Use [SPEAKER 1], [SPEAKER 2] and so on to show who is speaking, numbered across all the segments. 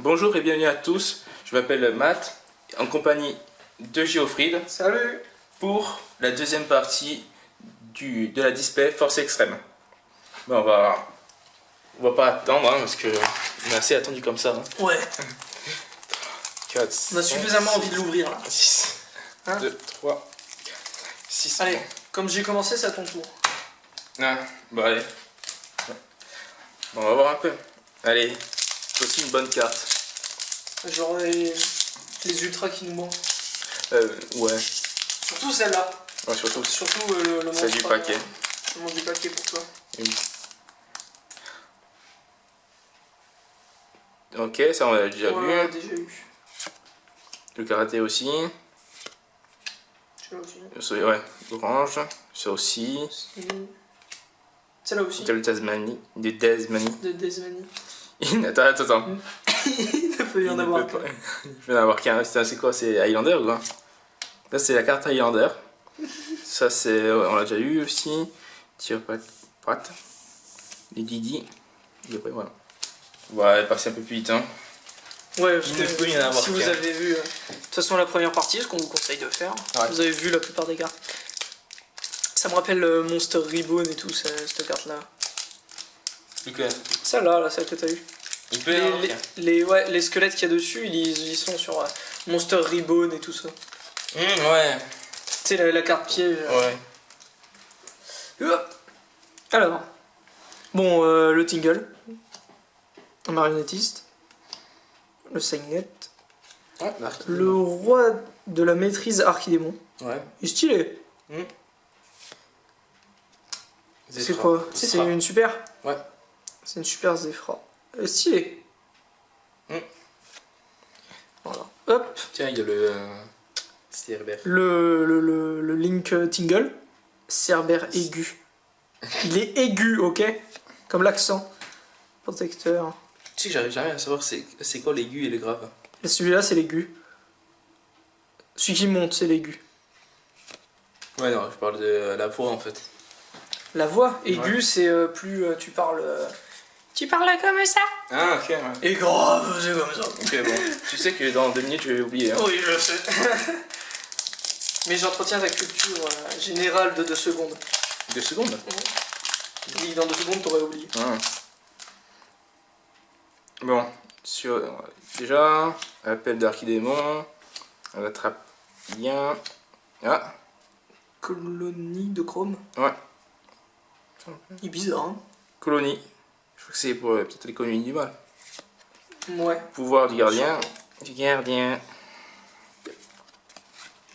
[SPEAKER 1] Bonjour et bienvenue à tous, je m'appelle Matt, en compagnie de Geoffried.
[SPEAKER 2] Salut.
[SPEAKER 1] Pour la deuxième partie de la display Force Extrême. Bon, on va pas attendre hein, parce que on est assez attendu comme ça. Hein.
[SPEAKER 2] Ouais.
[SPEAKER 1] 4,
[SPEAKER 2] On a suffisamment envie de l'ouvrir là.
[SPEAKER 1] 6,
[SPEAKER 2] Hein
[SPEAKER 1] 2, 3, 6.
[SPEAKER 2] Allez, comme j'ai commencé, c'est à ton tour.
[SPEAKER 1] Ah, bon allez. Bon, on va voir un peu. Allez, c'est aussi une bonne carte.
[SPEAKER 2] Genre les ultras qui nous manquent.
[SPEAKER 1] Ouais.
[SPEAKER 2] Surtout celle-là.
[SPEAKER 1] Ouais, surtout
[SPEAKER 2] le
[SPEAKER 1] c'est du
[SPEAKER 2] monstre,
[SPEAKER 1] paquet.
[SPEAKER 2] Le monstre du paquet pour toi.
[SPEAKER 1] Ok, ça on l'a déjà
[SPEAKER 2] Ouais,
[SPEAKER 1] vu.
[SPEAKER 2] on l'a déjà eu.
[SPEAKER 1] Le karaté aussi.
[SPEAKER 2] Celui-là aussi.
[SPEAKER 1] Ouais, orange. Ça aussi.
[SPEAKER 2] Celle-là aussi.
[SPEAKER 1] Le Tasmanie. Des Desmanie.
[SPEAKER 2] De Desmanie.
[SPEAKER 1] Attends.
[SPEAKER 2] Il ne peut y en avoir qu'un.
[SPEAKER 1] Il peut y en avoir qu'un. C'est quoi? C'est Highlander ou quoi? Là c'est la carte Highlander. Ça c'est. On l'a déjà eu aussi. Tire pat. Les Didi. Et après voilà. On va passer un peu plus vite hein.
[SPEAKER 2] Ouais, parce
[SPEAKER 1] Il
[SPEAKER 2] que
[SPEAKER 1] ne peut y en avoir
[SPEAKER 2] si vous
[SPEAKER 1] qu'un.
[SPEAKER 2] avez vu, de toute façon la première partie, ce qu'on vous conseille de faire,
[SPEAKER 1] Ouais.
[SPEAKER 2] vous avez vu la plupart des cartes. Ça me rappelle Monster Reborn et tout, cette carte-là. Celle-là, celle que t'as eu.
[SPEAKER 1] Il peut y en avoir qu'un.
[SPEAKER 2] Les squelettes qu'il y a dessus, ils sont sur Monster Reborn et tout ça.
[SPEAKER 1] Ouais.
[SPEAKER 2] Tu sais, la carte piège.
[SPEAKER 1] Ouais.
[SPEAKER 2] Hop. Alors, bon, le Tingle, un marionnettiste, le Signet,
[SPEAKER 1] Ouais,
[SPEAKER 2] le roi de la maîtrise Archidémon.
[SPEAKER 1] Ouais.
[SPEAKER 2] Il est stylé. C'est quoi? C'est une super?
[SPEAKER 1] Ouais.
[SPEAKER 2] C'est une super Zefra. Stylé. Voilà. Hop.
[SPEAKER 1] Tiens, il y a le. Cerbère.
[SPEAKER 2] Le Link Tingle. Cerbère aigu. Il est aigu, ok? Comme l'accent. Protecteur.
[SPEAKER 1] Tu sais que j'arrive jamais à savoir c'est quoi l'aigu et le grave.
[SPEAKER 2] Et celui-là, c'est l'aigu. Celui qui monte, c'est l'aigu.
[SPEAKER 1] Ouais, non, je parle de la voix en fait.
[SPEAKER 2] La voix aiguë,
[SPEAKER 1] Ouais.
[SPEAKER 2] c'est plus tu parles. Tu parles comme ça?
[SPEAKER 1] Ah, ok, ouais.
[SPEAKER 2] Et grave, c'est comme ça.
[SPEAKER 1] Ok, bon. Tu sais que dans 2 minutes, je vais oublier. Hein.
[SPEAKER 2] Oui, je sais. Mais j'entretiens ta culture générale de 2 secondes.
[SPEAKER 1] 2 secondes.
[SPEAKER 2] Oui, dans 2 secondes, t'aurais oublié.
[SPEAKER 1] Ah. Bon, déjà, appel d'Archidémon. On attrape bien. Ah,
[SPEAKER 2] Colonie de chrome.
[SPEAKER 1] ouais.
[SPEAKER 2] Il est bizarre, hein?
[SPEAKER 1] Colonie. Je crois que c'est pour peut-être les colonies du mal.
[SPEAKER 2] Ouais.
[SPEAKER 1] Pouvoir du gardien. Du gardien.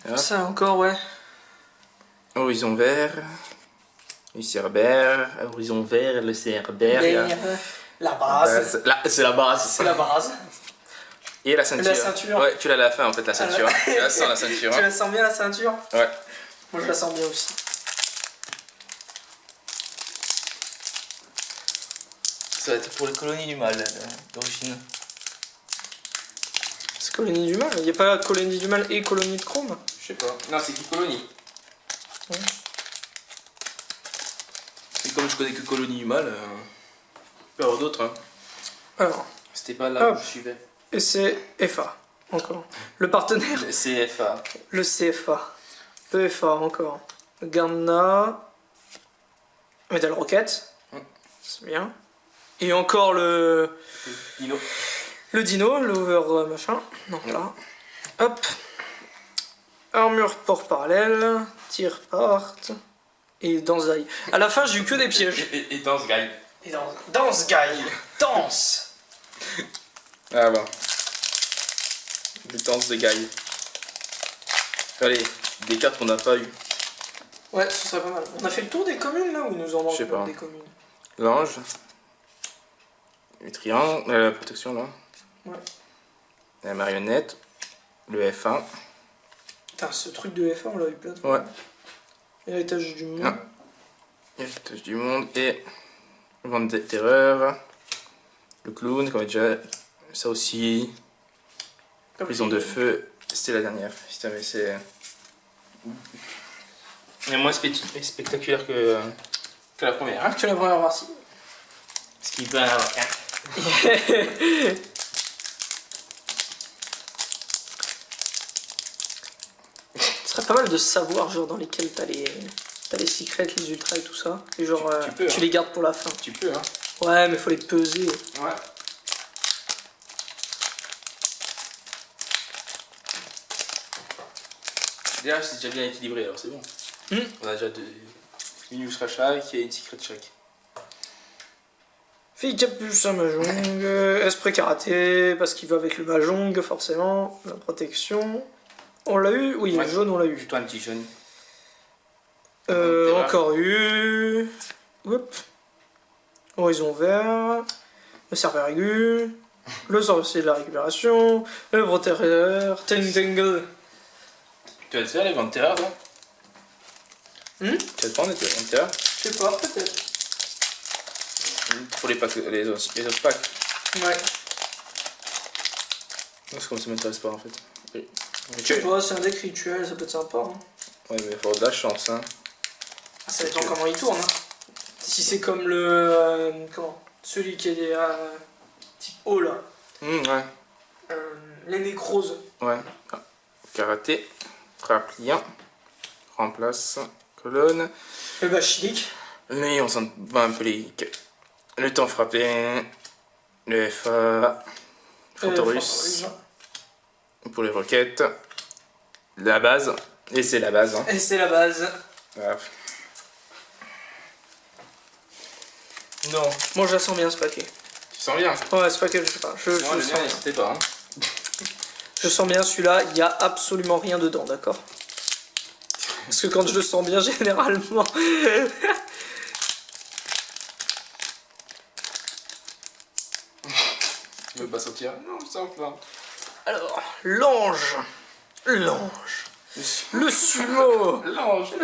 [SPEAKER 1] Ah.
[SPEAKER 2] Ça encore, ouais.
[SPEAKER 1] Horizon vert. Le cerbère. Horizon vert, le cerbère.
[SPEAKER 2] La base.
[SPEAKER 1] C'est la base.
[SPEAKER 2] C'est la base.
[SPEAKER 1] Et la ceinture.
[SPEAKER 2] La ceinture.
[SPEAKER 1] Ouais, tu l'as à la fin en fait, la ceinture. Tu la sens la ceinture.
[SPEAKER 2] Tu la sens bien la ceinture?
[SPEAKER 1] Ouais.
[SPEAKER 2] Moi je la sens bien aussi.
[SPEAKER 1] Ça va être pour les colonies du mal d'origine.
[SPEAKER 2] C'est colonie du mal? Il n'y a pas colonie du mal et colonie de chrome?
[SPEAKER 1] Je sais pas. Non, c'est qui colonie.
[SPEAKER 2] Ouais.
[SPEAKER 1] Et comme je connais que colonie du mal, il peut y avoir d'autres. Hein.
[SPEAKER 2] Alors,
[SPEAKER 1] C'était pas là où
[SPEAKER 2] Hop.
[SPEAKER 1] je suivais.
[SPEAKER 2] et c'est FA. Encore. Le partenaire.
[SPEAKER 1] Le CFA.
[SPEAKER 2] Le CFA. Le FA encore. Le Garna. Metal Rocket. C'est bien. Et encore le
[SPEAKER 1] Dino.
[SPEAKER 2] Dino, l'over machin. Non, là. Hop. Armure port parallèle. Tir part. Et danse. À la fin, j'ai eu que des pièges.
[SPEAKER 1] Et dans ce guy.
[SPEAKER 2] Et danse, guy. Danse.
[SPEAKER 1] Ah bon. Des danses de guy. Allez, des cartes qu'on n'a pas eu.
[SPEAKER 2] Ouais, ce serait pas mal. On a fait le tour des communes là ou il nous en manque
[SPEAKER 1] Je sais pas.
[SPEAKER 2] des communes?
[SPEAKER 1] L'ange. Le triangle. La protection là.
[SPEAKER 2] Ouais.
[SPEAKER 1] La marionnette. Le F1.
[SPEAKER 2] Putain, ce truc de F1, on l'a eu plein de fois.
[SPEAKER 1] Ouais.
[SPEAKER 2] Héritage du monde.
[SPEAKER 1] Ah. Héritage du monde et Vente des terreurs, le clown, comme déjà, ça aussi, prison de feu, c'était la dernière. C'est moins spectaculaire que la première. Hein.
[SPEAKER 2] Que la première partie.
[SPEAKER 1] Ce qui peut en avoir qu'un.
[SPEAKER 2] serait pas mal de savoir, genre, dans lesquels t'as les secrets, les ultras et tout ça. Et genre,
[SPEAKER 1] Tu peux,
[SPEAKER 2] tu
[SPEAKER 1] hein.
[SPEAKER 2] les gardes pour la fin.
[SPEAKER 1] Tu peux, hein.
[SPEAKER 2] Ouais, mais faut les peser.
[SPEAKER 1] Ouais. Déjà, c'est déjà bien équilibré, alors c'est bon. On a déjà une ultra chaque et une secret chaque.
[SPEAKER 2] Fille Capuce, un Mahjong, Esprit Karaté, parce qu'il va avec le Mahjong, forcément. La protection. On l'a eu? Oui,
[SPEAKER 1] Ouais.
[SPEAKER 2] le jaune, on l'a eu.
[SPEAKER 1] Toi, un petit jaune.
[SPEAKER 2] Encore eu. Hop. Horizon vert. Le serveur aigu. Le sorcier de la récupération. Le protecteur. Tangle.
[SPEAKER 1] Tu vas te faire les ventes terreur, toi?
[SPEAKER 2] Hmm?
[SPEAKER 1] Tu vas te prendre les ventes terreur?
[SPEAKER 2] Je sais pas, peut-être.
[SPEAKER 1] Pour les packs, les autres packs.
[SPEAKER 2] Ouais.
[SPEAKER 1] C'est comme ça m'intéresse pas en fait. Oui.
[SPEAKER 2] Je sais pas, c'est un deck rituel, ça peut être sympa. Hein.
[SPEAKER 1] Ouais, mais il faut avoir de la chance, hein.
[SPEAKER 2] Ah, ça dépend comment il tourne. Hein. Si c'est comme le. Comment? Celui qui est type haut là.
[SPEAKER 1] Ouais.
[SPEAKER 2] Les nécroses.
[SPEAKER 1] Ouais. Ah. Karaté. Pliant. Remplace. Colonne.
[SPEAKER 2] Le bachilique.
[SPEAKER 1] Mais on s'en bat un peu les. Le temps frappé. Le FA. Fantorus. Pour les roquettes. La base. Et c'est la base. Hein.
[SPEAKER 2] Et c'est la base.
[SPEAKER 1] Voilà. Non.
[SPEAKER 2] Moi je la sens bien ce paquet.
[SPEAKER 1] Tu sens bien?
[SPEAKER 2] Ouais, ce paquet, je sais pas. Je
[SPEAKER 1] Moi,
[SPEAKER 2] le
[SPEAKER 1] le
[SPEAKER 2] sens
[SPEAKER 1] mien,
[SPEAKER 2] bien.
[SPEAKER 1] n'hésitez pas. Hein.
[SPEAKER 2] Je sens bien celui-là, il y a absolument rien dedans, d'accord? Parce que quand je le sens bien, généralement.
[SPEAKER 1] Tu veux pas sortir? Non, je sens plein.
[SPEAKER 2] Alors, l'ange. L'ange. Le sumo.
[SPEAKER 1] L'ange.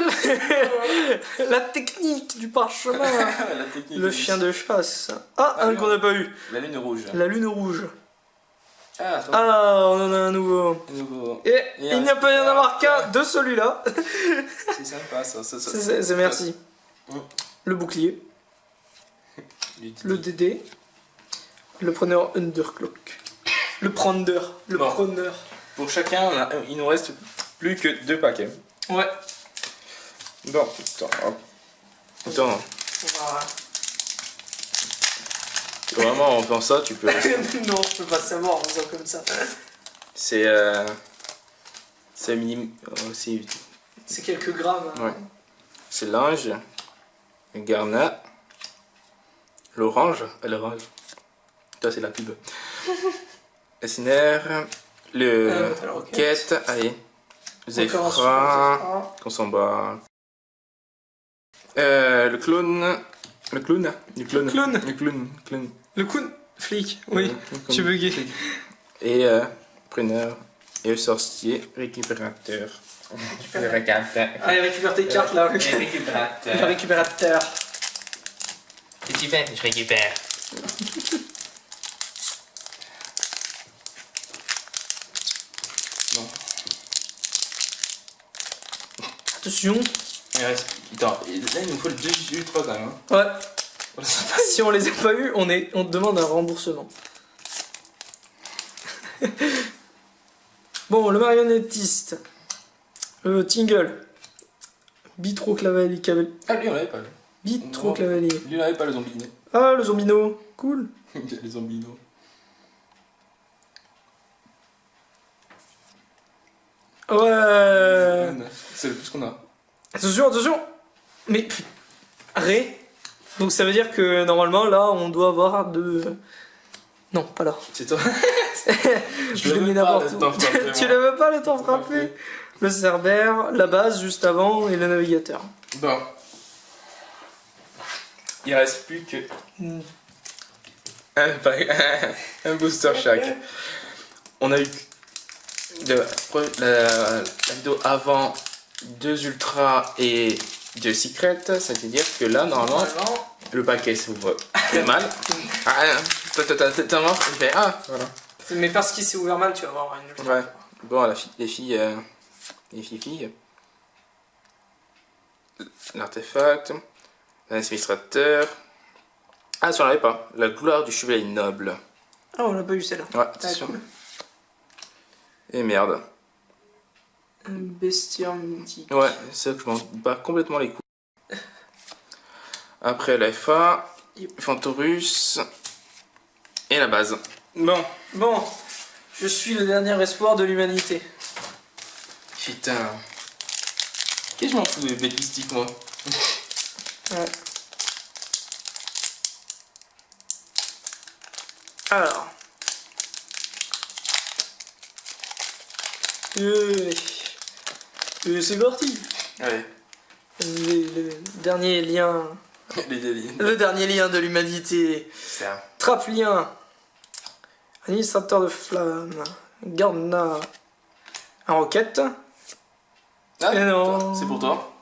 [SPEAKER 2] La technique du parchemin.
[SPEAKER 1] La technique.
[SPEAKER 2] Le chien de chasse. Ah, un qu'on n'a pas eu.
[SPEAKER 1] La lune rouge.
[SPEAKER 2] La lune rouge.
[SPEAKER 1] Ah, attends.
[SPEAKER 2] Ah, on en a un nouveau.
[SPEAKER 1] Nouveau.
[SPEAKER 2] Et il n'y a pas y en avoir qu'un de celui-là.
[SPEAKER 1] C'est sympa ça.
[SPEAKER 2] C'est merci. Le bouclier. Le DD. Le preneur underclock. Le preneur. Le
[SPEAKER 1] Bon.
[SPEAKER 2] preneur.
[SPEAKER 1] Pour chacun, il nous reste plus que 2 paquets.
[SPEAKER 2] Ouais.
[SPEAKER 1] Bon, attends. Hop. Attends.
[SPEAKER 2] Voilà.
[SPEAKER 1] Vraiment, en faisant ça, tu peux.
[SPEAKER 2] Non, je peux pas savoir en faisant comme ça.
[SPEAKER 1] C'est. C'est minime. C'est.
[SPEAKER 2] C'est quelques grammes. Hein.
[SPEAKER 1] Ouais. C'est l'ange. Le garnat. L'orange. L'orange. Toi, c'est la pub. Le cinéraire. Le
[SPEAKER 2] la
[SPEAKER 1] roquette. Allez.
[SPEAKER 2] Encore un super
[SPEAKER 1] Zéphra.
[SPEAKER 2] Zéphra.
[SPEAKER 1] Qu'on s'en bat. Le clown. Le clown. Le clown.
[SPEAKER 2] Clown.
[SPEAKER 1] Le clown. Clown.
[SPEAKER 2] Le coup flic. Oui.
[SPEAKER 1] Le clown.
[SPEAKER 2] Tu bugué.
[SPEAKER 1] Et preneur. Et le sorcier. Récupérateur. Le récupérateur.
[SPEAKER 2] Allez, récupère tes cartes là. Le
[SPEAKER 1] récupérateur.
[SPEAKER 2] récupérateur.
[SPEAKER 1] Qu'est-ce que tu fais? Je récupère. Bon.
[SPEAKER 2] Attention.
[SPEAKER 1] Il reste. Attends, là il nous faut le 2 ultra quand même. Hein.
[SPEAKER 2] Ouais. Si on les a pas eu, on te demande un remboursement. Bon, le marionnettiste. Tingle. Bitroclavalier.
[SPEAKER 1] Ah, lui on l'avait pas.
[SPEAKER 2] Bitroclavalier.
[SPEAKER 1] Lui on l'avait pas le zombino.
[SPEAKER 2] Ah, le zombino. Cool.
[SPEAKER 1] Les zombinos.
[SPEAKER 2] Ouais.
[SPEAKER 1] C'est le plus qu'on a.
[SPEAKER 2] Attention, attention. Mais Ré. Donc ça veut dire que normalement là on doit avoir de. Non, pas là.
[SPEAKER 1] C'est toi.
[SPEAKER 2] Je le mets n'importe où. Tu le veux pas le temps frappé? Le Cerbère, la base juste avant et le navigateur.
[SPEAKER 1] Bon. Il reste plus que un booster chaque. On a eu la vidéo avant 2 ultras et 2 secrets, c'est-à-dire que là normalement le paquet s'ouvre très mal. Ah, t'as mort, il fait ah voilà.
[SPEAKER 2] Mais parce qu'il s'est ouvert mal, tu vas avoir une ultra.
[SPEAKER 1] Ouais. Bon, les filles. L'artefact. L'administrateur. Ah, si on l'avait pas. La gloire du chevalier noble.
[SPEAKER 2] Ah, on n'a pas eu celle-là.
[SPEAKER 1] Ouais, attention.
[SPEAKER 2] cool.
[SPEAKER 1] Et merde.
[SPEAKER 2] Un bestiaire mythique.
[SPEAKER 1] Ouais, c'est ça que je m'en bats complètement les couilles. Après la FA, Fantorus et la base. Bon.
[SPEAKER 2] Bon, je suis le dernier espoir de l'humanité.
[SPEAKER 1] Putain. Qu'est-ce que je m'en fous des bêtes mystiques, moi.
[SPEAKER 2] Ouais. Alors. C'est parti.
[SPEAKER 1] Ouais.
[SPEAKER 2] Le dernier lien. Le dernier lien de l'humanité.
[SPEAKER 1] C'est ça.
[SPEAKER 2] Traplien. Administrateur de flamme. Gardna. Un roquette.
[SPEAKER 1] Ah,
[SPEAKER 2] Et non.
[SPEAKER 1] c'est pour toi.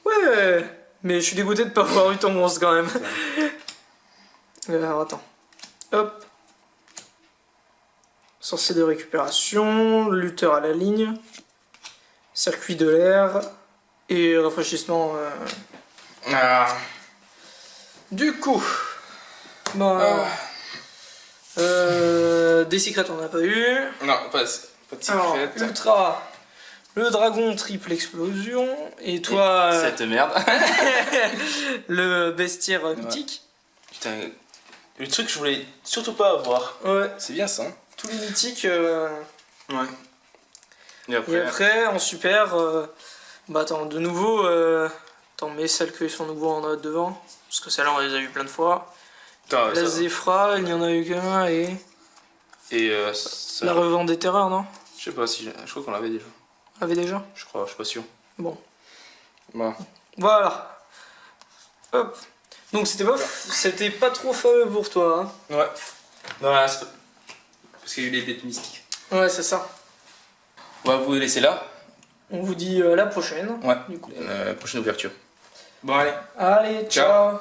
[SPEAKER 2] Ouais. Mais je suis dégoûté de pas avoir eu ton monstre quand même. Alors attends. Hop. Sorcier de récupération. Lutteur à la ligne. Circuit de l'air. Et rafraîchissement.
[SPEAKER 1] Ah.
[SPEAKER 2] Du coup. Bon. Des secrets on n'a pas eu.
[SPEAKER 1] Non, pas de
[SPEAKER 2] Alors,
[SPEAKER 1] secret.
[SPEAKER 2] Ultra. Le dragon triple explosion. Et toi.
[SPEAKER 1] Cette merde.
[SPEAKER 2] Le bestiaire mythique.
[SPEAKER 1] Putain, le truc que je voulais surtout pas avoir.
[SPEAKER 2] Ouais.
[SPEAKER 1] C'est bien ça. Hein.
[SPEAKER 2] Tous les mythiques.
[SPEAKER 1] Ouais. Et après,
[SPEAKER 2] Et après, en super. Bah attends, de nouveau. Attends, mais celles qui sont nouveaux en note devant. Parce que celles-là, on les a eu plein de fois.
[SPEAKER 1] Attends,
[SPEAKER 2] La Zéphra, il n'y en a eu qu'un. Et.
[SPEAKER 1] ça,
[SPEAKER 2] La revente des terreurs, non?
[SPEAKER 1] je sais pas si. Je crois qu'on l'avait déjà.
[SPEAKER 2] Avait déjà?
[SPEAKER 1] Je crois, je suis pas sûr.
[SPEAKER 2] Bon.
[SPEAKER 1] Bon.
[SPEAKER 2] Voilà. Hop. Donc c'était pas trop fameux pour toi, hein?
[SPEAKER 1] Ouais. Non, là, c'est pas... Parce qu'il y a eu les bêtes mystiques.
[SPEAKER 2] Ouais, c'est ça.
[SPEAKER 1] On va vous laisser là.
[SPEAKER 2] On vous dit à la prochaine.
[SPEAKER 1] Ouais.
[SPEAKER 2] Du coup.
[SPEAKER 1] Prochaine ouverture. Bon, allez.
[SPEAKER 2] Allez, ciao.